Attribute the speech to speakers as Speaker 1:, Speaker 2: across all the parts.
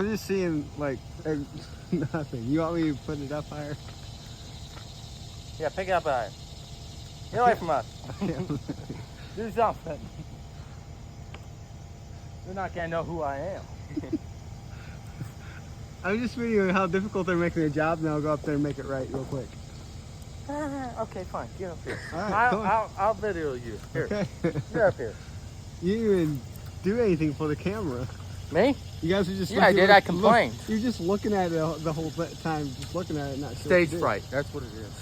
Speaker 1: I'm just seeing like nothing. You want me to put it up higher?
Speaker 2: Yeah, pick it up higher. Get away from us. Do something. They're not gonna know who I am.
Speaker 1: I'm just videoing how difficult they're making their job, and I'll go up there and make it right real quick.
Speaker 2: Okay, fine. Get up here.
Speaker 1: All right,
Speaker 2: I'll video you. Here.
Speaker 1: Okay.
Speaker 2: Get up here.
Speaker 1: You didn't even do anything for the camera.
Speaker 2: Me?
Speaker 1: You guys are just
Speaker 2: Yeah, I did. I complained.
Speaker 1: You're just looking at it the whole time, just looking at it, not sure.
Speaker 2: Stage fright. That's what it is.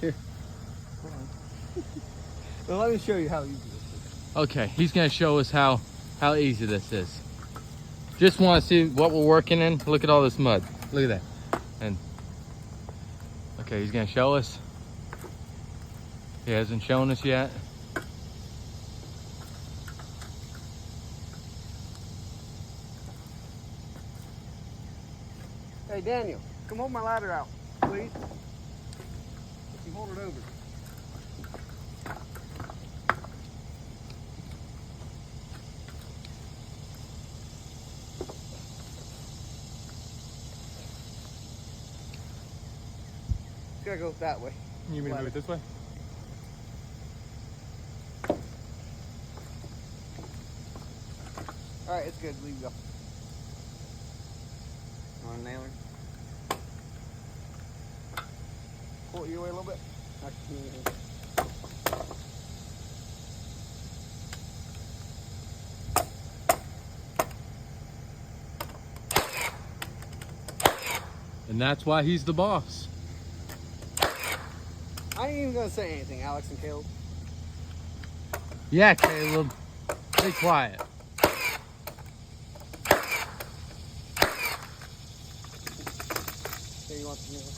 Speaker 1: Here. Well, let me show you how easy this is.
Speaker 2: Okay, he's gonna show us how easy this is. Just want to see what we're working in. Look at all this mud. Look at that. And okay, he's gonna show us. He hasn't shown us yet.
Speaker 1: Hey, Daniel, come hold my ladder out, please. You hold it over. It's gotta go that way.
Speaker 2: You mean to move it this way?
Speaker 1: All right, it's good. Leave it go. You want a nailer? Pull it your way a little bit.
Speaker 2: And that's why he's the boss.
Speaker 1: I ain't even gonna say anything, Alex and Caleb.
Speaker 2: Yeah, Caleb. Be quiet.
Speaker 1: Here, you want some nailer?